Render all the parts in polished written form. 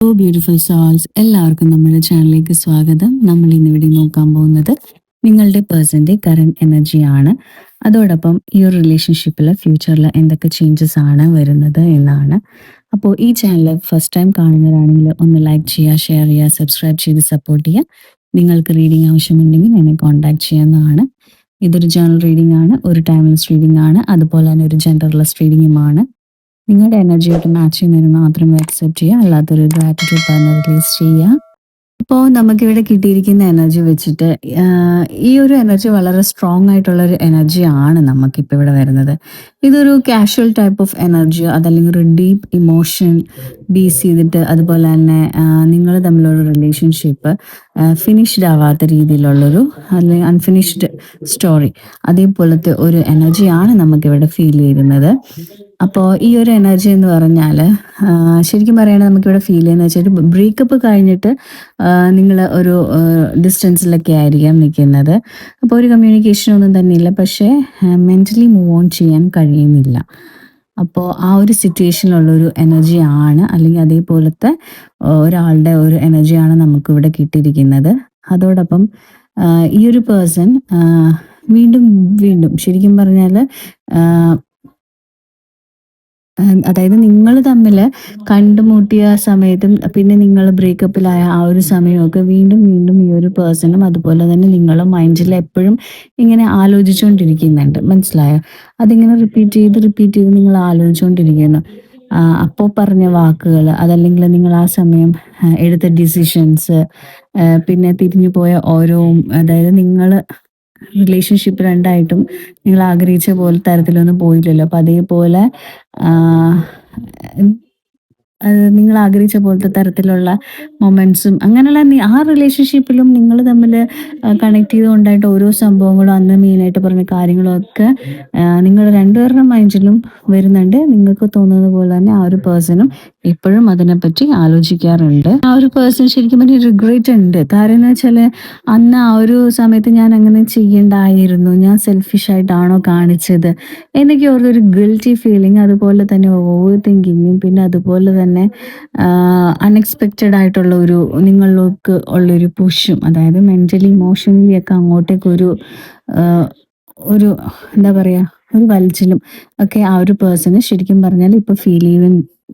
Beautiful souls എല്ലാവർക്കും നമ്മുടെ ചാനലിലേക്ക് സ്വാഗതം. നമ്മൾ ഇന്നിവിടെ നോക്കാൻ പോകുന്നത് നിങ്ങളുടെ പേഴ്സന്റെ കറന്റ് എനർജിയാണ്. അതോടൊപ്പം ഈ ഒരു റിലേഷൻഷിപ്പിൽ ഫ്യൂച്ചറിൽ എന്തൊക്കെ ചേഞ്ചസ് ആണ് വരുന്നത് എന്നാണ്. അപ്പോൾ ഈ ചാനൽ ഫസ്റ്റ് ടൈം കാണുന്നവരാണെങ്കിൽ ഒന്ന് ലൈക്ക് ചെയ്യുക, ഷെയർ ചെയ്യുക, സബ്സ്ക്രൈബ് ചെയ്ത് സപ്പോർട്ട് ചെയ്യുക. നിങ്ങൾക്ക് റീഡിംഗ് ആവശ്യമുണ്ടെങ്കിൽ എന്നെ കോൺടാക്ട് ചെയ്യാവുന്നതാണ്. ഇതൊരു ജനറൽ റീഡിംഗ് ആണ്, ഒരു ടൈംലെസ് റീഡിംഗ് ആണ്, അതുപോലെ തന്നെ ഒരു ജെൻഡർലെസ് റീഡിംഗുമാണ്. നിങ്ങളുടെ എനർജിയായിട്ട് മാച്ച് ചെയ്യുന്നതിന് മാത്രമേ അക്സെപ്റ്റ് ചെയ്യുക, അല്ലാത്തൊരു ഗ്രാറ്റിറ്റ്യൂഡ് പറഞ്ഞ് റിലീസ് ചെയ്യുക. ഇപ്പോൾ നമുക്കിവിടെ കിട്ടിയിരിക്കുന്ന എനർജി വെച്ചിട്ട് ഈ ഒരു എനർജി വളരെ സ്ട്രോങ് ആയിട്ടുള്ള ഒരു എനർജിയാണ് നമുക്കിപ്പോൾ ഇവിടെ വരുന്നത്. ഇതൊരു കാഷ്വൽ ടൈപ്പ് ഓഫ് എനർജി, അതല്ലെങ്കിൽ ഒരു ഡീപ്പ് ഇമോഷൻ ബേസ് ചെയ്തിട്ട്, അതുപോലെ തന്നെ നിങ്ങൾ തമ്മിലുള്ള റിലേഷൻഷിപ്പ് ഫിനിഷ്ഡ് ആവാത്ത രീതിയിലുള്ളൊരു, അല്ലെങ്കിൽ അൺഫിനിഷ്ഡ് സ്റ്റോറി, അതേപോലത്തെ ഒരു എനർജിയാണ് നമുക്കിവിടെ ഫീൽ ചെയ്യുന്നത്. അപ്പോൾ ഈ ഒരു എനർജി എന്ന് പറഞ്ഞാൽ ശരിക്കും പറയുകയാണെങ്കിൽ നമുക്കിവിടെ ഫീൽ ചെയ്യുന്നത് വെച്ചാൽ ബ്രേക്കപ്പ് കഴിഞ്ഞിട്ട് നിങ്ങൾ ഒരു ഡിസ്റ്റൻസിലൊക്കെ ആയിരിക്കാം നിൽക്കുന്നത്. അപ്പോൾ ഒരു കമ്മ്യൂണിക്കേഷൻ ഒന്നും തന്നെ ഇല്ല, പക്ഷേ മെൻ്റലി മൂവ് ഓൺ ചെയ്യാൻ കഴിയുന്നില്ല. അപ്പോൾ ആ ഒരു സിറ്റുവേഷനിലുള്ളൊരു എനർജിയാണ്, അല്ലെങ്കിൽ അതേപോലത്തെ ഒരാളുടെ ഒരു എനർജിയാണ് നമുക്കിവിടെ കിട്ടിയിരിക്കുന്നത്. അതോടൊപ്പം ഈ ഒരു പേഴ്സൺ വീണ്ടും വീണ്ടും ശരിക്കും പറഞ്ഞാൽ അതായത് നിങ്ങൾ തമ്മിൽ കണ്ടുമുട്ടിയ സമയത്തും പിന്നെ നിങ്ങൾ ബ്രേക്കപ്പിലായ ആ ഒരു സമയമൊക്കെ വീണ്ടും വീണ്ടും ഈ ഒരു പേഴ്സണും അതുപോലെ തന്നെ നിങ്ങളും മൈൻഡിൽ എപ്പോഴും ഇങ്ങനെ ആലോചിച്ചുകൊണ്ടിരിക്കുന്നുണ്ട്. മനസ്സിലായോ? അതിങ്ങനെ റിപ്പീറ്റ് ചെയ്ത് നിങ്ങൾ ആലോചിച്ചുകൊണ്ടിരിക്കുന്നു. അപ്പോൾ പറഞ്ഞ വാക്കുകൾ, അതല്ലെങ്കിൽ നിങ്ങൾ ആ സമയം എടുത്ത ഡിസിഷൻസ്, പിന്നെ തിരിഞ്ഞു പോയ ഓരോ, അതായത് നിങ്ങൾ റിലേഷൻഷിപ്പ് രണ്ടായിട്ടും നിങ്ങൾ ആഗ്രഹിച്ച പോലെ തരത്തിലൊന്നും പോയില്ലല്ലോ. അപ്പം അതേപോലെ നിങ്ങൾ ആഗ്രഹിച്ച പോലത്തെ തരത്തിലുള്ള മൊമെൻറ്റ്സും അങ്ങനെയുള്ള ആ റിലേഷൻഷിപ്പിലും നിങ്ങൾ തമ്മിൽ കണക്ട് ചെയ്തുകൊണ്ടായിട്ട് ഓരോ സംഭവങ്ങളും, അന്ന് മെയിനായിട്ട് പറഞ്ഞ കാര്യങ്ങളും ഒക്കെ നിങ്ങൾ രണ്ടുപേരുടെ മൈൻഡിലും വരുന്നുണ്ട്. നിങ്ങൾക്ക് തോന്നുന്നത് പോലെ തന്നെ ആ ഒരു പേഴ്സണും ഇപ്പോഴും അതിനെപ്പറ്റി ആലോചിക്കാറുണ്ട്. ആ ഒരു പേഴ്സൺ ശരിക്കും പറഞ്ഞാൽ റിഗ്രറ്റ് ഉണ്ട്. കാര്യം എന്ന് വെച്ചാൽ അന്ന് ആ ഒരു സമയത്ത് ഞാൻ അങ്ങനെ ചെയ്യേണ്ടായിരുന്നു, ഞാൻ സെൽഫിഷ് ആയിട്ടാണോ കാണിച്ചത് എന്നൊക്കെ ഓർത്തൊരു ഗിൽറ്റി ഫീലിംഗ്, അതുപോലെ തന്നെ ഓവർ തിങ്കിങ്ങും, പിന്നെ അതുപോലെ തന്നെ അൺഎക്സ്പെക്റ്റഡ് ആയിട്ടുള്ള ഒരു നിങ്ങളിലേക്ക് ഉള്ളൊരു പുഷും, അതായത് മെൻ്റലി ഇമോഷണലി ഒക്കെ അങ്ങോട്ടേക്കൊരു ഒരു എന്താ പറയുക, ഒരു വലിച്ചിലും ഒക്കെ ആ ഒരു പേഴ്സണ് ശരിക്കും പറഞ്ഞാൽ ഇപ്പോൾ ഫീൽ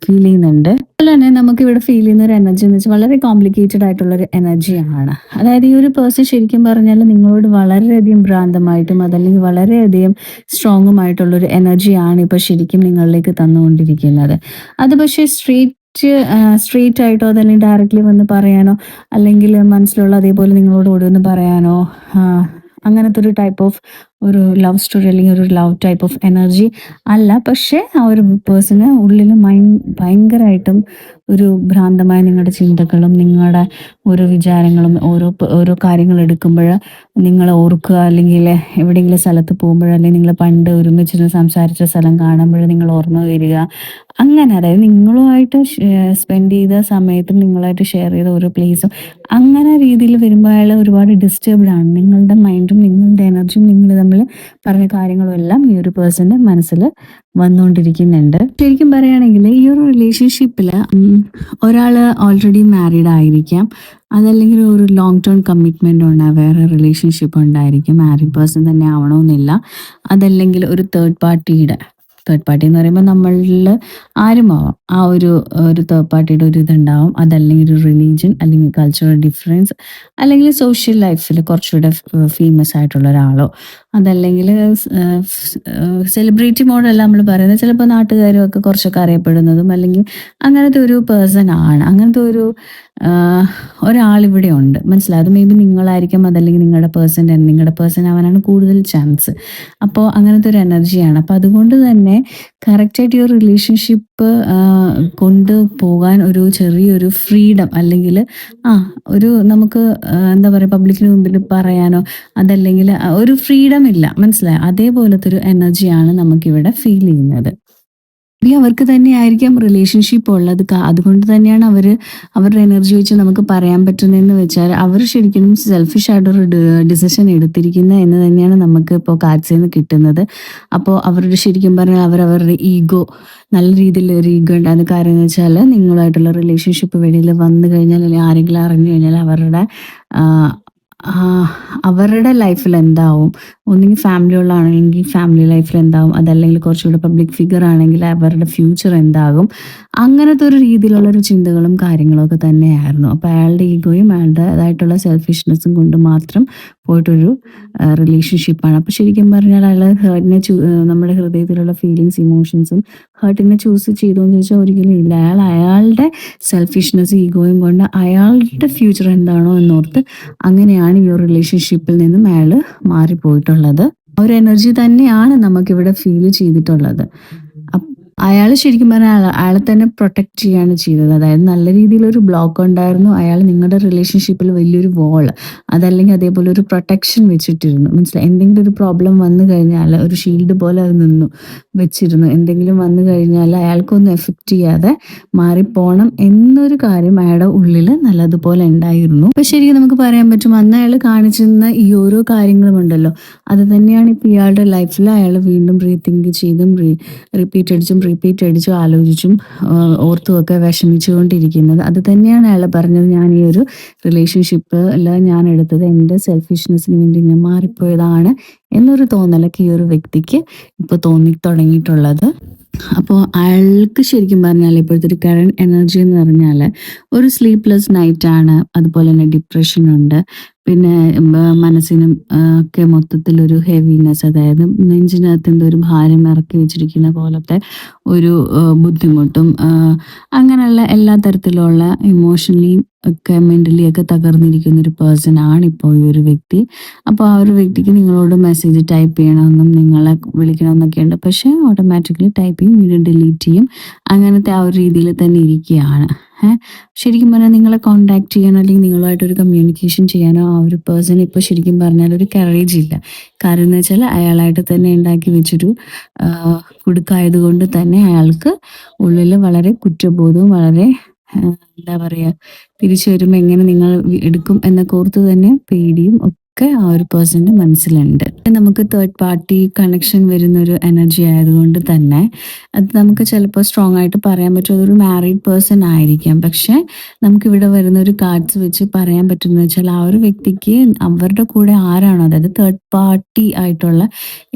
ചെയ്യുന്നുണ്ട്. അതുപോലെ തന്നെ നമുക്ക് ഇവിടെ ഫീൽ ചെയ്യുന്ന ഒരു എനർജി എന്ന് വെച്ചാൽ വളരെ കോംപ്ലിക്കേറ്റഡ് ആയിട്ടുള്ള ഒരു എനർജിയാണ്. അതായത് ഈ ഒരു പേഴ്സൺ ശരിക്കും പറഞ്ഞാൽ നിങ്ങളോട് വളരെയധികം ഭ്രാന്തമായിട്ടും, അതല്ലെങ്കിൽ വളരെയധികം സ്ട്രോങ്ങുമായിട്ടുള്ള ഒരു എനർജിയാണ് ഇപ്പോൾ ശരിക്കും നിങ്ങളിലേക്ക് തന്നുകൊണ്ടിരിക്കുന്നത്. അത് പക്ഷേ സ്ട്രെയിറ്റ് ആയിട്ടോ അതല്ലെങ്കിൽ ഡയറക്റ്റ്ലി വന്ന് പറയാനോ, അല്ലെങ്കിൽ മനസ്സിലുള്ള അതേപോലെ നിങ്ങളോട് ഓടി വന്ന് പറയാനോ, അങ്ങനത്തെ ഒരു ടൈപ്പ് ഓഫ് ഒരു ലവ് സ്റ്റോറി അല്ലെങ്കിൽ ഒരു ലവ് ടൈപ്പ് ഓഫ് എനർജി അല്ല. പക്ഷേ ആ ഒരു പേഴ്സണ് ഉള്ളിൽ ഭയങ്കരമായിട്ടും ഒരു ഭ്രാന്തമായ നിങ്ങളുടെ ചിന്തകളും നിങ്ങളുടെ ഓരോ വിചാരങ്ങളും, ഓരോ കാര്യങ്ങൾ എടുക്കുമ്പോൾ നിങ്ങൾ ഓർക്കുക, അല്ലെങ്കിൽ എവിടെയെങ്കിലും സ്ഥലത്ത് പോകുമ്പോൾ, അല്ലെങ്കിൽ നിങ്ങൾ പണ്ട് ഒരുമിച്ച് സംസാരിച്ച സ്ഥലം കാണുമ്പോൾ നിങ്ങൾ ഓർമ്മ വരിക, അങ്ങനെ അതായത് നിങ്ങളുമായിട്ട് സ്പെൻഡ് ചെയ്ത സമയത്തും നിങ്ങളായിട്ട് ഷെയർ ചെയ്ത ഓരോ പ്ലേസും അങ്ങനെ രീതിയിൽ വരുമ്പോൾ അയാൾ ഒരുപാട് ഡിസ്റ്റർബ്ഡ് ആണ്. നിങ്ങളുടെ മൈൻഡും നിങ്ങളുടെ എനർജിയും നിങ്ങൾ തമ്മിൽ പറഞ്ഞ കാര്യങ്ങളും എല്ലാം ഈ ഒരു പേഴ്സൻ്റെ മനസ്സിൽ വന്നുകൊണ്ടിരിക്കുന്നുണ്ട്. ശരിക്കും പറയുകയാണെങ്കിൽ ഈ ഒരു റിലേഷൻഷിപ്പിൽ ഒരാൾ ഓൾറെഡി മാരീഡ് ആയിരിക്കാം, അതല്ലെങ്കിൽ ഒരു ലോങ് ടേം കമ്മിറ്റ്മെൻ്റ് ഉണ്ട്, വേറെ റിലേഷൻഷിപ്പ് ഉണ്ടായിരിക്കും, മാരീഡ് പേഴ്സൺ തന്നെ ആവണമെന്നില്ല, അതല്ലെങ്കിൽ ഒരു തേർഡ് പാർട്ടി എന്ന് പറയുമ്പോൾ നമ്മളിൽ ആരുമാവാം, ആ ഒരു തേർഡ് പാർട്ടിയുടെ ഒരു ഇതുണ്ടാവും, അതല്ലെങ്കിൽ ഒരു റിലീജിയൻ, അല്ലെങ്കിൽ കൾച്ചറൽ ഡിഫറൻസ്, അല്ലെങ്കിൽ സോഷ്യൽ ലൈഫിൽ കുറച്ചുകൂടെ ഫേമസ് ആയിട്ടുള്ള ഒരാളോ, അതല്ലെങ്കിൽ സെലിബ്രിറ്റി മോഡല്ല നമ്മൾ പറയുന്നത്, ചിലപ്പോൾ നാട്ടുകാരും ഒക്കെ കുറച്ചൊക്കെ അറിയപ്പെടുന്നതും, അല്ലെങ്കിൽ അങ്ങനത്തെ ഒരു പേഴ്സൺ ആണ്. അങ്ങനത്തെ ഒരാളിവിടെ ഉണ്ട്. മനസ്സിലായത് മേ ബി നിങ്ങളായിരിക്കും, അതല്ലെങ്കിൽ നിങ്ങളുടെ പേഴ്സൺ ആവാനാണ് കൂടുതൽ ചാൻസ്. അപ്പോൾ അങ്ങനത്തെ ഒരു എനർജിയാണ്. അപ്പോൾ അതുകൊണ്ട് തന്നെ കറക്റ്റായിട്ട് ഈ ഒരു റിലേഷൻഷിപ്പ് കൊണ്ടുപോകാൻ ഒരു ചെറിയൊരു ഫ്രീഡം, അല്ലെങ്കിൽ ഒരു നമുക്ക് എന്താ പറയുക, പബ്ലിക്കിന് മുമ്പിൽ പറയാനോ അതല്ലെങ്കിൽ ഒരു ഫ്രീഡം ഇല്ല. മനസ്സിലായോ? അതേപോലത്തെ ഒരു എനർജിയാണ് നമുക്കിവിടെ ഫീൽ ചെയ്യുന്നത്. അവർക്ക് തന്നെയായിരിക്കാം റിലേഷൻഷിപ്പ് ഉള്ളത്. അതുകൊണ്ട് തന്നെയാണ് അവരുടെ എനർജി വെച്ച് നമുക്ക് പറയാൻ പറ്റുന്നതെന്ന് വെച്ചാൽ അവർ ശരിക്കും സെൽഫിഷ് ആയിട്ടൊരു ഡിസിഷൻ എടുത്തിരിക്കുന്നത് എന്ന് തന്നെയാണ് നമുക്ക് ഇപ്പോൾ കാഴ്ചയിൽ നിന്ന് കിട്ടുന്നത്. അപ്പോൾ അവരുടെ ശരിക്കും പറഞ്ഞാൽ അവരവരുടെ ഈഗോ നല്ല രീതിയിൽ ഒരു ഈഗോ ഉണ്ടാകുന്ന കാര്യം എന്ന് വെച്ചാൽ നിങ്ങളുമായിട്ടുള്ള റിലേഷൻഷിപ്പ് വെളിയിൽ വന്നു കഴിഞ്ഞാൽ അല്ലെങ്കിൽ ആരെങ്കിലും അറിഞ്ഞു കഴിഞ്ഞാൽ അവരുടെ ലൈഫിൽ എന്താവും, ഒന്നുകിൽ ഫാമിലി ഉള്ളതാണെങ്കിൽ ഫാമിലി ലൈഫിൽ എന്താവും, അതല്ലെങ്കിൽ കുറച്ചുകൂടെ പബ്ലിക് ഫിഗർ ആണെങ്കിൽ അവരുടെ ഫ്യൂച്ചർ എന്താകും, അങ്ങനത്തെ ഒരു രീതിയിലുള്ളൊരു ചിന്തകളും കാര്യങ്ങളൊക്കെ തന്നെയായിരുന്നു. അപ്പോൾ അയാളുടെ ഈഗോയും അയാളുടേതായിട്ടുള്ള സെൽഫിഷ്നെസ്സും കൊണ്ട് മാത്രം പോയിട്ടൊരു റിലേഷൻഷിപ്പാണ്. അപ്പോൾ ശരിക്കും പറഞ്ഞാൽ അയാൾ നമ്മുടെ ഹൃദയത്തിലുള്ള ഫീലിങ്സ് ഇമോഷൻസും ഹേർട്ടിനെ ചൂസ് ചെയ്തു എന്ന് ചോദിച്ചാൽ ഒരിക്കലും ഇല്ല. അയാളുടെ സെൽഫിഷ്നെസ് ഈഗോയും കൊണ്ട് അയാളുടെ ഫ്യൂച്ചർ എന്താണോ എന്നോർത്ത് അങ്ങനെയാണ് ഈ ഒരു റിലേഷൻഷിപ്പിൽ നിന്നും അയാൾ മാറിപ്പോയിട്ടുള്ളത്. ആ ഒരു എനർജി തന്നെയാണ് നമുക്കിവിടെ ഫീൽ ചെയ്തിട്ടുള്ളത്. അയാൾ ശരിക്കും പറഞ്ഞാൽ അയാളെ തന്നെ പ്രൊട്ടക്റ്റ് ചെയ്യാണ് ചെയ്തത്. അതായത് നല്ല രീതിയിലൊരു ബ്ലോക്ക് ഉണ്ടായിരുന്നു. അയാൾ നിങ്ങളുടെ റിലേഷൻഷിപ്പിൽ വലിയൊരു വാൾ, അതല്ലെങ്കിൽ അതേപോലെ ഒരു പ്രൊട്ടക്ഷൻ വെച്ചിട്ടിരുന്നു. മനസ്സിലായി? എന്തെങ്കിലും ഒരു പ്രോബ്ലം വന്നു കഴിഞ്ഞാൽ ഒരു ഷീൽഡ് പോലെ അത് വെച്ചിരുന്നു. എന്തെങ്കിലും വന്നു കഴിഞ്ഞാൽ അയാൾക്കൊന്നും എഫക്റ്റ് ചെയ്യാതെ മാറിപ്പോണം എന്നൊരു കാര്യം അയാളുടെ ഉള്ളിൽ നല്ലതുപോലെ ഉണ്ടായിരുന്നു. അപ്പൊ ശരിക്കും നമുക്ക് പറയാൻ പറ്റും, അന്ന് അയാൾ കാണിച്ചിരുന്ന ഈ ഓരോ കാര്യങ്ങളും ഉണ്ടല്ലോ, അത് തന്നെയാണ് ഇപ്പൊ ഇയാളുടെ ലൈഫിൽ അയാൾ വീണ്ടും റീതിങ്ക് ചെയ്തും റിപ്പീറ്റ് അടിച്ചും ആലോചിച്ചും ഓർത്തുമൊക്കെ വിഷമിച്ചുകൊണ്ടിരിക്കുന്നത്. അത് തന്നെയാണ് അയാൾ പറഞ്ഞത്, ഞാൻ ഈ ഒരു റിലേഷൻഷിപ്പിൽ ഞാൻ എടുത്തത് എൻ്റെ സെൽഫിഷ്നെസ്സിന് വേണ്ടി ഞാൻ മാറിപ്പോയതാണ് എന്നൊരു തോന്നലൊക്കെ ഈ ഒരു വ്യക്തിക്ക് ഇപ്പോൾ തോന്നി തുടങ്ങിയിട്ടുള്ളത്. അപ്പോൾ അയാൾക്ക് ശരിക്കും പറഞ്ഞാൽ ഇപ്പോഴത്തെ ഒരു കറണ്ട് എനർജി എന്ന് പറഞ്ഞാൽ ഒരു സ്ലീപ്ലെസ് നൈറ്റാണ്. അതുപോലെ തന്നെ ഡിപ്രഷനുണ്ട്. പിന്നെ മനസ്സിനും ഒക്കെ മൊത്തത്തിലൊരു ഹെവിനെസ്, അതായത് നെഞ്ചിനകത്ത് എന്തോ ഒരു ഭാരം ഇറക്കി വെച്ചിരിക്കുന്ന പോലത്തെ ഒരു ബുദ്ധിമുട്ടും അങ്ങനെയുള്ള എല്ലാ തരത്തിലുള്ള ഇമോഷണലി ഒക്കെ മെൻ്റലി ഒക്കെ തകർന്നിരിക്കുന്ന ഒരു പേഴ്സൺ ആണ് ഇപ്പോൾ ഈ ഒരു വ്യക്തി. അപ്പോൾ ആ ഒരു വ്യക്തിക്ക് നിങ്ങളോട് മെസ്സേജ് ടൈപ്പ് ചെയ്യണമെന്നും നിങ്ങളെ വിളിക്കണമെന്നൊക്കെ ഉണ്ട്. പക്ഷേ ഓട്ടോമാറ്റിക്കലി ടൈപ്പ് ചെയ്യും, വീണ്ടും ഡിലീറ്റ് ചെയ്യും. അങ്ങനത്തെ ആ ഒരു രീതിയിൽ തന്നെ ഇരിക്കുകയാണ്. ശരിക്കും പറഞ്ഞാൽ നിങ്ങളെ കോണ്ടാക്ട് ചെയ്യാനോ അല്ലെങ്കിൽ നിങ്ങളുമായിട്ടൊരു കമ്മ്യൂണിക്കേഷൻ ചെയ്യാനോ ആ ഒരു പേഴ്സൺ ഇപ്പോൾ ശരിക്കും പറഞ്ഞാൽ ഒരു കറേജ് ഇല്ല. കാരണം എന്ന് വെച്ചാൽ അയാളായിട്ട് തന്നെ ഉണ്ടാക്കി വെച്ചൊരു കുടുക്കായതുകൊണ്ട് തന്നെ അയാൾക്ക് ഉള്ളിൽ വളരെ കുറ്റബോധവും വളരെ എന്താ പറയുക, തിരിച്ചു വരുമ്പോൾ എങ്ങനെ നിങ്ങൾ എടുക്കും എന്നൊക്കെ ഓർത്ത് തന്നെ പേടിയും ഒക്കെ ആ ഒരു പേഴ്സന്റെ മനസ്സിലുണ്ട്. നമുക്ക് തേർഡ് പാർട്ടി കണക്ഷൻ വരുന്ന ഒരു എനർജി ആയതുകൊണ്ട് തന്നെ അത് നമുക്ക് ചിലപ്പോൾ സ്ട്രോങ് ആയിട്ട് പറയാൻ പറ്റും അതൊരു മാരീഡ് പേഴ്സൺ ആയിരിക്കാം. പക്ഷെ നമുക്കിവിടെ വരുന്ന ഒരു കാർഡ്സ് വെച്ച് പറയാൻ പറ്റുന്ന വെച്ചാൽ ആ ഒരു വ്യക്തിക്ക് അവരുടെ കൂടെ ആരാണോ, അതായത് തേർഡ് പാർട്ടി ആയിട്ടുള്ള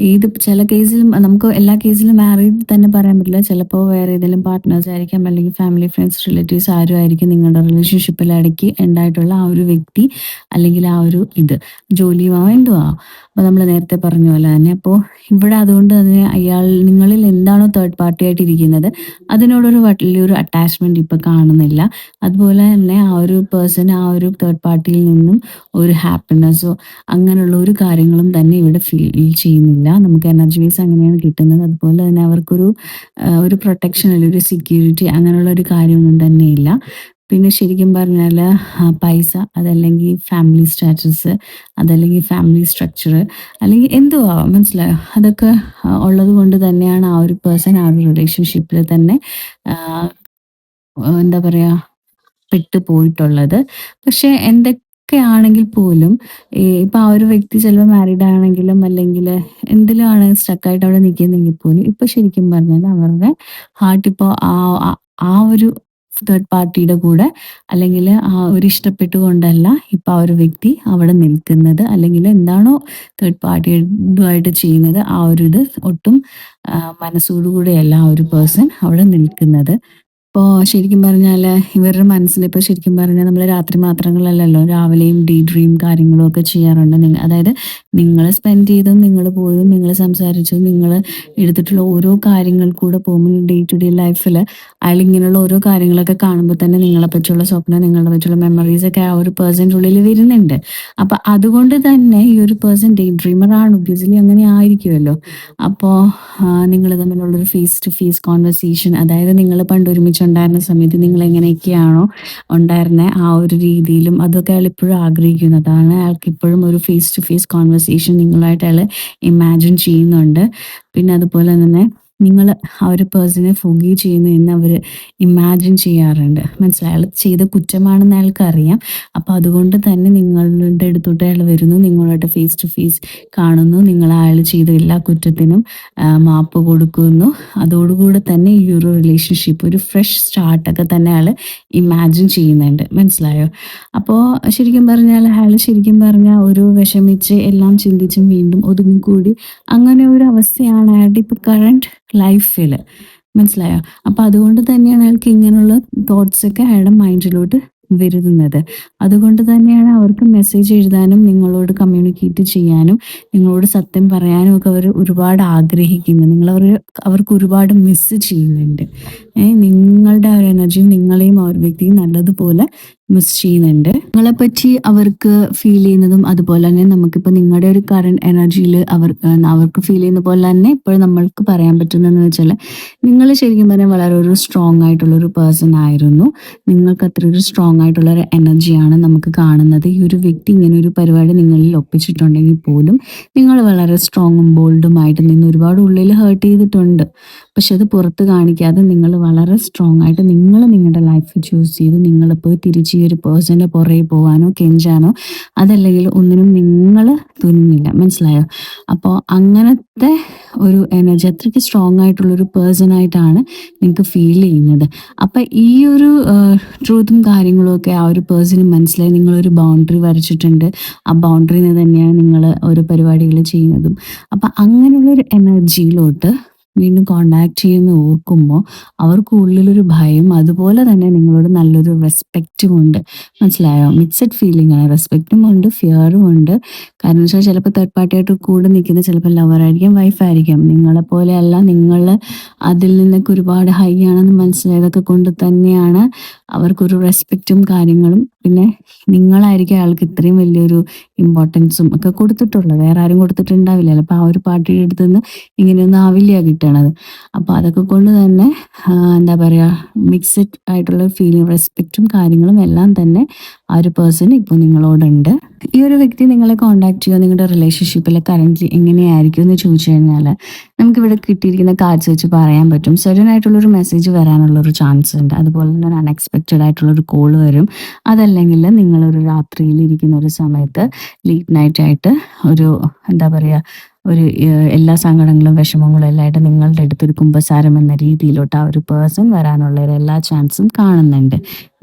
ചില കേസിലും നമുക്ക് എല്ലാ കേസിലും മാരീഡ് തന്നെ പറയാൻ പറ്റില്ല. ചിലപ്പോൾ വേറെ ഏതെങ്കിലും പാർട്ട്നേഴ്സ് ആയിരിക്കാം, അല്ലെങ്കിൽ ഫാമിലി ഫ്രണ്ട്സ് റിലേറ്റീവ്സ് ആരും ആയിരിക്കും നിങ്ങളുടെ റിലേഷൻഷിപ്പിൽ ഇടയ്ക്ക് ഉണ്ടായിട്ടുള്ള ആ ഒരു വ്യക്തി, അല്ലെങ്കിൽ ആ ഒരു ജോലിയുമാവോ എന്തുവാ. അപ്പോൾ നമ്മൾ നേരത്തെ പറഞ്ഞ പോലെ തന്നെ അപ്പോൾ ഇവിടെ അതുകൊണ്ട് തന്നെ നിങ്ങളിൽ എന്താണോ തേർഡ് പാർട്ടി ആയിട്ട് ഇരിക്കുന്നത് അതിനോടൊരു വലിയൊരു അറ്റാച്ച്മെന്റ് ഇപ്പൊ കാണുന്നില്ല. അതുപോലെ തന്നെ ആ ഒരു പേഴ്സൺ ആ ഒരു തേർഡ് പാർട്ടിയിൽ നിന്നും ഒരു ഹാപ്പിനെസ്സോ അങ്ങനെയുള്ള ഒരു കാര്യങ്ങളും തന്നെ ഇവിടെ ഫീൽ ചെയ്യുന്നില്ല. നമുക്ക് എനർജി വൈസ് അങ്ങനെയാണ് കിട്ടുന്നത്. അതുപോലെ തന്നെ ഒരു പ്രൊട്ടക്ഷൻ അല്ലെങ്കിൽ ഒരു സെക്യൂരിറ്റി അങ്ങനെയുള്ള ഒരു കാര്യമൊന്നും തന്നെ ഇല്ല. പിന്നെ ശരിക്കും പറഞ്ഞാൽ പൈസ, അതല്ലെങ്കിൽ ഫാമിലി സ്റ്റാറ്റസ്, അതല്ലെങ്കിൽ ഫാമിലി സ്ട്രക്ചർ, അല്ലെങ്കിൽ എന്തുവാ മനസ്സിലായോ, അതൊക്കെ ഉള്ളത് കൊണ്ട് തന്നെയാണ് ആ ഒരു പേഴ്സൺ ആ ഒരു റിലേഷൻഷിപ്പിൽ തന്നെ എന്താ പറയുക പെട്ടു പോയിട്ടുള്ളത്. പക്ഷെ എന്തൊക്കെ ആണെങ്കിൽ പോലും ഇപ്പം ആ ഒരു വ്യക്തി ചിലപ്പോൾ മാരീഡ് ആണെങ്കിലും അല്ലെങ്കിൽ എന്തിലും ആണ് സ്റ്റക്കായിട്ട് അവിടെ നിൽക്കുന്നെങ്കിൽ പോലും ഇപ്പം ശരിക്കും പറഞ്ഞാൽ അവരുടെ ഹാർട്ട് ഇപ്പോൾ ആ ഒരു തേർഡ് പാർട്ടിയുടെ കൂടെ അല്ലെങ്കിൽ ആ ഒരു ഇഷ്ടപ്പെട്ടുകൊണ്ടല്ല ഇപ്പം ആ ഒരു വ്യക്തി അവിടെ നിൽക്കുന്നത്. അല്ലെങ്കിൽ എന്താണോ തേർഡ് പാർട്ടിയുമായിട്ട് ചെയ്യുന്നത് ആ ഒരു ഇത് ഒട്ടും മനസ്സോടുകൂടിയല്ല ആ ഒരു പേഴ്സൺ അവിടെ നിൽക്കുന്നത്. ഇപ്പോൾ ശരിക്കും പറഞ്ഞാൽ ഇവരുടെ മനസ്സിൽ ഇപ്പോൾ ശരിക്കും പറഞ്ഞാൽ നമ്മൾ രാത്രി മാത്രങ്ങളല്ലല്ലോ രാവിലെയും ഡ്രീം കാര്യങ്ങളും ഒക്കെ ചെയ്യാറുണ്ട്. അതായത് നിങ്ങൾ സ്പെൻഡ് ചെയ്തും നിങ്ങൾ പോയതും നിങ്ങൾ സംസാരിച്ചതും നിങ്ങൾ എടുത്തിട്ടുള്ള ഓരോ കാര്യങ്ങൾ കൂടെ പോകുമ്പോൾ ഡേ ടു ഡേ ലൈഫിൽ അയാൾ ഇങ്ങനെയുള്ള ഓരോ കാര്യങ്ങളൊക്കെ കാണുമ്പോൾ തന്നെ നിങ്ങളെ പറ്റിയുള്ള സ്വപ്നം, നിങ്ങളെ പറ്റിയുള്ള മെമ്മറീസ് ഒക്കെ ആ ഒരു പേഴ്സൻ്റെ ഉള്ളിൽ വരുന്നുണ്ട്. അപ്പം അതുകൊണ്ട് തന്നെ ഈ ഒരു പേഴ്സൺ ഡ്രീമർ ആണ്, ഒബ്വിയസ്ലി അങ്ങനെ ആയിരിക്കുമല്ലോ. അപ്പോൾ നിങ്ങൾ തമ്മിലുള്ളൊരു ഫേസ് ടു ഫേസ് കോൺവെർസേഷൻ, അതായത് നിങ്ങൾ പണ്ട് ഒരുമിച്ചുണ്ടായിരുന്ന സമയത്ത് നിങ്ങൾ എങ്ങനെയൊക്കെയാണോ ഉണ്ടായിരുന്നത് ആ ഒരു രീതിയിലും അതൊക്കെ അയാൾ ഇപ്പോഴും ആഗ്രഹിക്കുന്നതാണ്. അയാൾക്ക് ഇപ്പോഴും ഒരു ഫേസ് ടു ഫേസ് കോൺവെർസേഷൻ നിങ്ങളായിട്ട് അയാൾ ഇമാജിൻ ചെയ്യുന്നുണ്ട്. പിന്നെ അതുപോലെ തന്നെ നിങ്ങൾ ആ ഒരു പേഴ്സണെ ഫൊഗീവ് ചെയ്യുന്നു എന്ന് അവർ ഇമാജിൻ ചെയ്യാറുണ്ട്. മനസ്സിലായോ? അയാൾ ചെയ്ത കുറ്റമാണെന്ന് അയാൾക്കറിയാം. അപ്പോൾ അതുകൊണ്ട് തന്നെ നിങ്ങളുടെ അടുത്തോട്ട് അയാൾ വരുന്നു. നിങ്ങളുമായിട്ട് ഫേസ് ടു ഫേസ് കാണുന്നു. നിങ്ങൾ അയാൾ ചെയ്ത എല്ലാ കുറ്റത്തിനും മാപ്പ് കൊടുക്കുന്നു. അതോടുകൂടെ തന്നെ ഈ ഒരു റിലേഷൻഷിപ്പ് ഒരു ഫ്രഷ് സ്റ്റാർട്ടൊക്കെ തന്നെ അയാൾ ഇമാജിൻ ചെയ്യുന്നുണ്ട്. മനസ്സിലായോ? അപ്പോൾ ശരിക്കും പറഞ്ഞാൽ അയാൾ ശരിക്കും പറഞ്ഞാൽ ഒരു വിഷമിച്ച് എല്ലാം ചിന്തിച്ചും വീണ്ടും ഒതുങ്ങിക്കൂടി അങ്ങനെ ഒരു അവസ്ഥയാണ് അയാളുടെ ഇപ്പോൾ കറണ്ട് ലൈഫിൽ. മനസ്സിലായോ? അപ്പോൾ അതുകൊണ്ട് തന്നെയാണ് അയാൾക്ക് ഇങ്ങനെയുള്ള തോട്ട്സൊക്കെ അയാളുടെ മൈൻഡിലോട്ട് വരുന്നത്. അതുകൊണ്ട് തന്നെയാണ് അവർക്ക് മെസ്സേജ് എഴുതാനും നിങ്ങളോട് കമ്മ്യൂണിക്കേറ്റ് ചെയ്യാനും നിങ്ങളോട് സത്യം പറയാനും ഒക്കെ അവർ ഒരുപാട് ആഗ്രഹിക്കുന്നത്. അവർക്ക് ഒരുപാട് മിസ്സ് ചെയ്യുന്നുണ്ട്. നിങ്ങളുടെ ആ ഒരു എനർജിയും നിങ്ങളെയും ആ ഒരു വ്യക്തിയും നല്ലതുപോലെ മിസ് ചെയ്യുന്നുണ്ട്. നിങ്ങളെപ്പറ്റി അവർക്ക് ഫീൽ ചെയ്യുന്നതും അതുപോലെ തന്നെ നമുക്കിപ്പോൾ നിങ്ങളുടെ ഒരു കറണ്ട് എനർജിയിൽ അവർക്ക് ഫീൽ ചെയ്യുന്ന പോലെ തന്നെ ഇപ്പോൾ നമ്മൾക്ക് പറയാൻ പറ്റുന്നതെന്ന് വെച്ചാൽ നിങ്ങൾ ശരിക്കും പറഞ്ഞാൽ വളരെ ഒരു സ്ട്രോങ് ആയിട്ടുള്ളൊരു പേഴ്സൺ ആയിരുന്നു. നിങ്ങൾക്ക് അത്ര ഒരു സ്ട്രോങ് ആയിട്ടുള്ളൊരു എനർജിയാണ് നമുക്ക് കാണുന്നത്. ഈ ഒരു വ്യക്തി ഇങ്ങനെ ഒരു പരിപാടി നിങ്ങളിൽ ഒപ്പിച്ചിട്ടുണ്ടെങ്കിൽ പോലും നിങ്ങൾ വളരെ സ്ട്രോങ്ങും ബോൾഡുമായിട്ട് നിന്ന് ഒരുപാട് ഉള്ളിൽ ഹേർട്ട് ചെയ്തിട്ടുണ്ട്. പക്ഷെ അത് പുറത്ത് കാണിക്കാതെ നിങ്ങൾ വളരെ സ്ട്രോങ് ആയിട്ട് നിങ്ങൾ നിങ്ങളുടെ ലൈഫ് ചൂസ് ചെയ്ത് നിങ്ങളിപ്പോൾ തിരിച്ച് ഈ ഒരു പേഴ്സൻ്റെ പുറകെ പോകാനോ കെഞ്ചാനോ അതല്ലെങ്കിൽ ഒന്നിനും നിങ്ങൾ തുനിഞ്ഞില്ല. മനസ്സിലായോ? അപ്പോൾ അങ്ങനത്തെ ഒരു എനർജി അത്രയ്ക്ക് സ്ട്രോങ് ആയിട്ടുള്ളൊരു പേഴ്സണായിട്ടാണ് നിങ്ങൾക്ക് ഫീൽ ചെയ്യുന്നത്. അപ്പം ഈ ഒരു ട്രൂത്തും കാര്യങ്ങളും ഒക്കെ ആ ഒരു പേഴ്സണ് മനസ്സിലായി. നിങ്ങളൊരു ബൗണ്ടറി വരച്ചിട്ടുണ്ട്. ആ ബൗണ്ടറിയിൽ തന്നെയാണ് നിങ്ങൾ ഓരോ പരിപാടികൾ ചെയ്യുന്നതും. അപ്പം അങ്ങനെയുള്ളൊരു എനർജിയിലോട്ട് വീണ്ടും കോണ്ടാക്ട് ചെയ്യുന്ന ഓർക്കുമ്പോൾ അവർക്ക് ഉള്ളിലൊരു ഭയം അതുപോലെ തന്നെ നിങ്ങളോട് നല്ലൊരു റെസ്പെക്റ്റും ഉണ്ട്. മനസ്സിലായോ? മിക്സഡ് ഫീലിംഗ് ആണ്. റെസ്പെക്റ്റും ഉണ്ട്, ഫിയറും ഉണ്ട്. കാരണം വെച്ചാൽ ചിലപ്പോൾ തേർഡ് പാർട്ടിയായിട്ട് കൂടെ നിൽക്കുന്ന ചിലപ്പോൾ ലവറായിരിക്കാം, വൈഫായിരിക്കാം. നിങ്ങളെപ്പോലെയല്ല. നിങ്ങൾ അതിൽ നിന്നൊക്കെ ഒരുപാട് ഹൈ ആണെന്ന് മനസ്സിലായതൊക്കെ കൊണ്ട് തന്നെയാണ് അവർക്കൊരു റെസ്പെക്റ്റും കാര്യങ്ങളും പിന്നെ നിങ്ങളായിരിക്കും അയാൾക്ക് ഇത്രയും വലിയൊരു ഇമ്പോർട്ടൻസും ഒക്കെ കൊടുത്തിട്ടുള്ളത്. വേറെ ആരും കൊടുത്തിട്ടുണ്ടാവില്ലല്ലോ. അപ്പോൾ ആ ഒരു പാർട്ടിയുടെ അടുത്ത് നിന്ന് ഇങ്ങനെയൊന്നും ആവില്ല കിട്ടണത്. അപ്പോൾ അതൊക്കെ കൊണ്ട് തന്നെ എന്താ പറയുക മിക്സഡ് ആയിട്ടുള്ള ഫീലിംഗ് റെസ്പെക്റ്റും കാര്യങ്ങളും എല്ലാം തന്നെ ആ ഒരു പേഴ്സൺ ഇപ്പോൾ നിങ്ങളോടുണ്ട്. ഈ ഒരു വ്യക്തി നിങ്ങളെ കോൺടാക്ട് ചെയ്യുക നിങ്ങളുടെ റിലേഷൻഷിപ്പിൽ കറൻ്റ് എങ്ങനെയായിരിക്കും എന്ന് ചോദിച്ചു കഴിഞ്ഞാൽ നമുക്കിവിടെ കിട്ടിയിരിക്കുന്ന കാർഡ്സ് വെച്ച് പറയാൻ പറ്റും. സഡൻ ആയിട്ടുള്ളൊരു മെസ്സേജ് വരാനുള്ളൊരു ചാൻസ് ഉണ്ട്. അതുപോലെ തന്നെ ഒരു അൺഎക്സ്പെക്റ്റഡ് ആയിട്ടുള്ളൊരു കോൾ വരും. അതല്ലെങ്കിൽ നിങ്ങളൊരു രാത്രിയിൽ ഇരിക്കുന്ന ഒരു സമയത്ത് ലേറ്റ് നൈറ്റ് ആയിട്ട് ഒരു എന്താ പറയുക ഒരു എല്ലാ സങ്കടങ്ങളും വിഷമങ്ങളും എല്ലാം ആയിട്ട് നിങ്ങളുടെ അടുത്തൊരു കുമ്പസാരം എന്ന രീതിയിലോട്ട് ആ ഒരു പേഴ്സൺ വരാനുള്ള എല്ലാ ചാൻസും കാണുന്നുണ്ട്.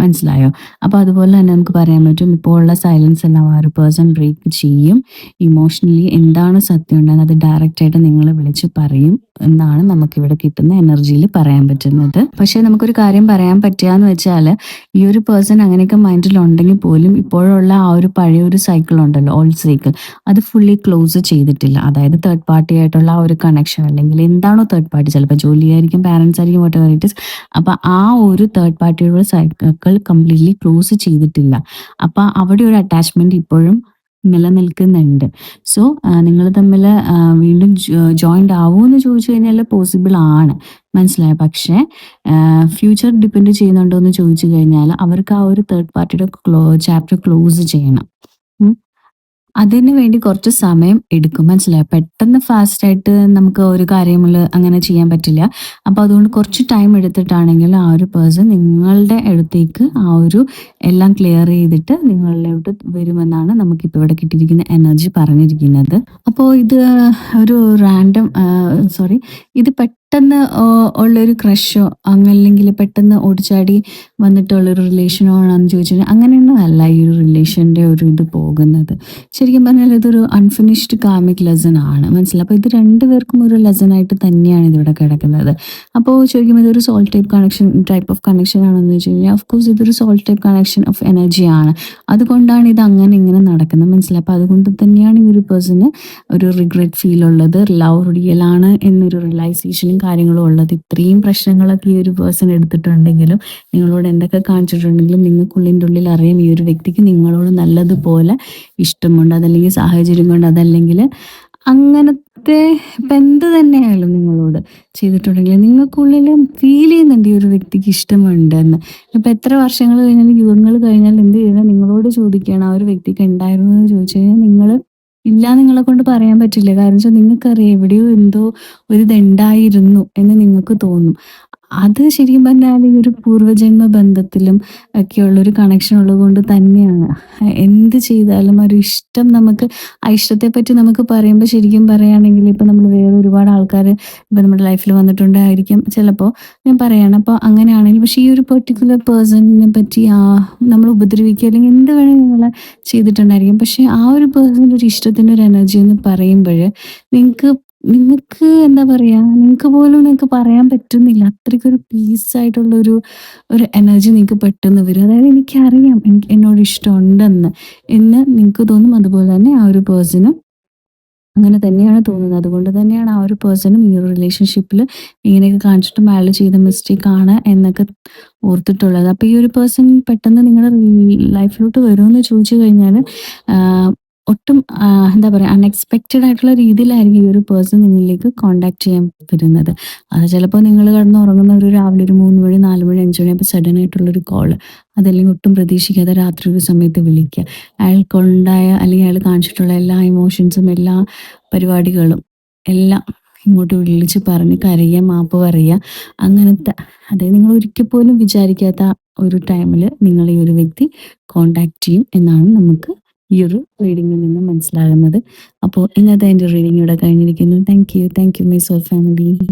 മനസ്സിലായോ? അപ്പോൾ അതുപോലെ തന്നെ നമുക്ക് പറയാൻ പറ്റും ഇപ്പോൾ ഉള്ള സൈലൻസ് എല്ലാം ആ ഒരു പേഴ്സൺ ബ്രേക്ക് ചെയ്യും. ഇമോഷണലി എന്താണ് സത്യം ഉണ്ടെന്ന് അത് ഡയറക്റ്റായിട്ട് നിങ്ങളെ വിളിച്ച് പറയും എന്നാണ് നമുക്കിവിടെ കിട്ടുന്ന എനർജിയിൽ പറയാൻ പറ്റുന്നത്. പക്ഷേ നമുക്കൊരു കാര്യം പറയാൻ പറ്റുക എന്ന് വെച്ചാൽ ഈ ഒരു പേഴ്സൺ അങ്ങനെയൊക്കെ മൈൻഡിലുണ്ടെങ്കിൽ പോലും ഇപ്പോഴുള്ള ആ ഒരു പഴയ ഒരു സൈക്കിൾ ഉണ്ടല്ലോ, ഓൾഡ് സൈക്കിൾ, അത് ഫുള്ളി ക്ലോസ് ചെയ്തിട്ടില്ല. അതായത് തേർഡ് പാർട്ടി ആയിട്ടുള്ള ആ ഒരു കണക്ഷൻ അല്ലെങ്കിൽ എന്താണോ തേർഡ് പാർട്ടി, ചിലപ്പോൾ ജോലിയായിരിക്കും, പാരൻസ് ആയിരിക്കും, വാട്ട് എവർ ഇറ്റ് ഇസ്. അപ്പോൾ ആ ഒരു തേർഡ് പാർട്ടിയുടെ സൈക്കിൾ കംപ്ലീറ്റ്ലി ക്ലോസ് ചെയ്തിട്ടില്ല. അപ്പോൾ അവിടെ ഒരു അറ്റാച്ച്മെന്റ് ഇപ്പോഴും നിലനിൽക്കുന്നുണ്ട്. സോ നിങ്ങൾ തമ്മിൽ വീണ്ടും ജോയിൻഡ് ആവുമെന്ന് ചോദിച്ചു കഴിഞ്ഞാൽ പോസിബിൾ ആണ്. മനസ്സിലായോ? പക്ഷേ ഫ്യൂച്ചർ ഡിപ്പെൻഡ് ചെയ്യുന്നുണ്ടോ എന്ന് ചോദിച്ചു കഴിഞ്ഞാൽ അവർക്ക് ആ ഒരു തേർഡ് പാർട്ടിയുടെ ചാപ്റ്റർ ക്ലോസ് ചെയ്യണം. അതിന് വേണ്ടി കുറച്ച് സമയം എടുക്കും. മനസ്സിലായോ? പെട്ടെന്ന് ഫാസ്റ്റായിട്ട് നമുക്ക് ഒരു കാര്യങ്ങൾ അങ്ങനെ ചെയ്യാൻ പറ്റില്ല. അപ്പോൾ അതുകൊണ്ട് കുറച്ച് ടൈം എടുത്തിട്ടാണെങ്കിൽ ആ ഒരു പേഴ്സൺ നിങ്ങളുടെ അടുത്തേക്ക് ആ ഒരു എല്ലാം ക്ലിയർ ചെയ്തിട്ട് നിങ്ങളിലോട്ട് വരുമെന്നാണ് നമുക്കിപ്പോൾ ഇവിടെ കിട്ടിയിരിക്കുന്ന എനർജി പറഞ്ഞിരിക്കുന്നത്. അപ്പോൾ ഇത് ഒരു ഇത് പെട്ടെന്ന് ഉള്ളൊരു ക്രഷോ അല്ലെങ്കിൽ പെട്ടെന്ന് ഓടിച്ചാടി വന്നിട്ടുള്ളൊരു റിലേഷനോ ആണെന്ന് ചോദിച്ചു കഴിഞ്ഞാൽ അങ്ങനെയൊന്നും അല്ല ഈ ഒരു റിലേഷൻ്റെ ഒരു ഇത് പോകുന്നത്. ശരിക്കും പറഞ്ഞാൽ ഇതൊരു അൺഫിനിഷ്ഡ് കാമിക് ലെസൺ ആണ്. മനസ്സിലായി? അപ്പോൾ ഇത് രണ്ടുപേർക്കും ഒരു ലെസണായിട്ട് തന്നെയാണ് ഇതിവിടെ കിടക്കുന്നത്. അപ്പോൾ ചോദിക്കുമ്പോൾ ഇതൊരു സോൾ ടൈപ്പ് ഓഫ് കണക്ഷൻ ആണെന്ന് വെച്ച് കഴിഞ്ഞാൽ ഓഫ്കോഴ്സ് ഇതൊരു സോൾ ടൈപ്പ് കണക്ഷൻ ഓഫ് എനർജിയാണ്. അതുകൊണ്ടാണ് ഇത് അങ്ങനെ ഇങ്ങനെ നടക്കുന്നത്. മനസ്സിലായി? അപ്പോൾ അതുകൊണ്ട് തന്നെയാണ് ഈ ഒരു പേഴ്സണ് ഒരു റിഗ്രറ്റ് ഫീൽ ഉള്ളത്. ലവ് റിയൽ ആണ് എന്നൊരു റിയലൈസേഷനും കാര്യങ്ങളും ഉള്ളത്. ഇത്രയും പ്രശ്നങ്ങളൊക്കെ ഈ ഒരു പേഴ്സൺ എടുത്തിട്ടുണ്ടെങ്കിലും നിങ്ങളോട് എന്തൊക്കെ കാണിച്ചിട്ടുണ്ടെങ്കിലും നിങ്ങൾക്കുള്ളിൻ്റെ ഉള്ളിൽ അറിയാം ഈ ഒരു വ്യക്തിക്ക് നിങ്ങളോട് നല്ലതുപോലെ ഇഷ്ടമുണ്ട്. അതല്ലെങ്കിൽ സാഹചര്യം കൊണ്ട് അതല്ലെങ്കിൽ അങ്ങനത്തെ ഇപ്പം എന്ത് തന്നെയായാലും നിങ്ങളോട് ചെയ്തിട്ടുണ്ടെങ്കിൽ നിങ്ങൾക്കുള്ളിൽ ഫീൽ ചെയ്യുന്നുണ്ട് ഈ ഒരു വ്യക്തിക്ക് ഇഷ്ടമുണ്ടെന്ന്. ഇപ്പം എത്ര വർഷങ്ങൾ കഴിഞ്ഞാലും യുഗങ്ങൾ കഴിഞ്ഞാൽ എന്ത് ചെയ്യണം നിങ്ങളോട് ചോദിക്കുകയാണ് ആ ഒരു വ്യക്തിക്ക് ഉണ്ടായിരുന്നു എന്ന് ചോദിച്ചു കഴിഞ്ഞാൽ നിങ്ങൾ ഇല്ലാന്ന് നിങ്ങളെ കൊണ്ട് പറയാൻ പറ്റില്ല. കാരണം വെച്ചാൽ നിങ്ങൾക്കറിയാം എവിടെയോ എന്തോ ഒരിതുണ്ടായിരുന്നു എന്ന് നിങ്ങൾക്ക് തോന്നും. അത് ശരിക്കും പറഞ്ഞാൽ ഈ ഒരു പൂർവ്വജന്മ ബന്ധത്തിലും ഒക്കെയുള്ളൊരു കണക്ഷൻ ഉള്ളതുകൊണ്ട് തന്നെയാണ്. എന്ത് ചെയ്താലും ഒരു ഇഷ്ടം നമുക്ക് ആ ഇഷ്ടത്തെപ്പറ്റി നമുക്ക് പറയുമ്പോൾ ശരിക്കും പറയുകയാണെങ്കിൽ ഇപ്പം നമ്മൾ വേറെ ഒരുപാട് ആൾക്കാർ ഇപ്പം നമ്മുടെ ലൈഫിൽ വന്നിട്ടുണ്ടായിരിക്കും ചിലപ്പോൾ. ഞാൻ പറയാണ്. അപ്പോൾ അങ്ങനെയാണെങ്കിൽ പക്ഷേ ഈ ഒരു പെർട്ടിക്കുലർ പേഴ്സണിനെ പറ്റി നമ്മൾ ഉപദ്രവിക്കുക അല്ലെങ്കിൽ എന്ത് വേണമെങ്കിലും നിങ്ങളെ ചെയ്തിട്ടുണ്ടായിരിക്കും. പക്ഷേ ആ ഒരു പേഴ്സണിൻ്റെ ഒരു ഇഷ്ടത്തിൻ്റെ ഒരു എനർജി എന്ന് പറയുമ്പോൾ നിങ്ങൾക്ക് നിങ്ങൾക്ക് എന്താ പറയാ, നിങ്ങൾക്ക് പോലും നിങ്ങൾക്ക് പറയാൻ പറ്റുന്നില്ല. അത്രയ്ക്കൊരു പീസായിട്ടുള്ളൊരു എനർജി നിങ്ങൾക്ക് പെട്ടെന്ന് വരും. അതായത് എനിക്കറിയാം എന്നോട് ഇഷ്ടമുണ്ടെന്ന് നിങ്ങൾക്ക് തോന്നും. അതുപോലെ തന്നെ ആ ഒരു പേഴ്സണും അങ്ങനെ തന്നെയാണ് തോന്നുന്നത്. അതുകൊണ്ട് തന്നെയാണ് ആ ഒരു പേഴ്സണും ഈ ഒരു റിലേഷൻഷിപ്പിൽ ഇങ്ങനെയൊക്കെ കാണിച്ചിട്ടും അയാൾ ചെയ്ത മിസ്റ്റേക്ക് ആണ് എന്നൊക്കെ ഓർത്തിട്ടുള്ളത്. അപ്പോൾ ഈ ഒരു പേഴ്സൺ പെട്ടെന്ന് നിങ്ങളുടെ ലൈഫിലോട്ട് വരുമെന്ന് ചോദിച്ചു കഴിഞ്ഞാൽ ഒട്ടും എന്താ പറയുക, അൺഎക്സ്പെക്റ്റഡ് ആയിട്ടുള്ള രീതിയിലായിരിക്കും ഈ ഒരു പേഴ്സൺ നിങ്ങളിലേക്ക് കോൺടാക്ട് ചെയ്യാൻ വരുന്നത്. അത് ചിലപ്പോൾ നിങ്ങൾ കിടന്ന് ഉറങ്ങുന്ന ഒരു രാവിലെ ഒരു 3 മണി 4 മണി 5 മണി അപ്പോൾ സഡൻ ആയിട്ടുള്ളൊരു കോള്, അതല്ലെങ്കിൽ ഒട്ടും പ്രതീക്ഷിക്കാതെ രാത്രി ഒരു സമയത്ത് വിളിക്കുക. അയാൾക്കുണ്ടായ അല്ലെങ്കിൽ അയാൾ കാണിച്ചിട്ടുള്ള എല്ലാ ഇമോഷൻസും എല്ലാ പരിപാടികളും എല്ലാം ഇങ്ങോട്ട് വിളിച്ച് പറഞ്ഞ് കരയുക, മാപ്പ് പറയുക. അങ്ങനത്തെ, അതായത് നിങ്ങൾ ഒരിക്കൽ പോലും വിചാരിക്കാത്ത ഒരു ടൈമിൽ നിങ്ങളെ ഈ ഒരു വ്യക്തി കോൺടാക്ട് ചെയ്യും എന്നാണ് നമുക്ക് ഈ ഒരു റീഡിങ്ങിൽ നിന്ന് മനസ്സിലാകുന്നത്. അപ്പോൾ ഇന്നത്തെ എൻ്റെ റീഡിംഗ് ഇവിടെ കഴിഞ്ഞിരിക്കുന്നു. Thank you my soul family.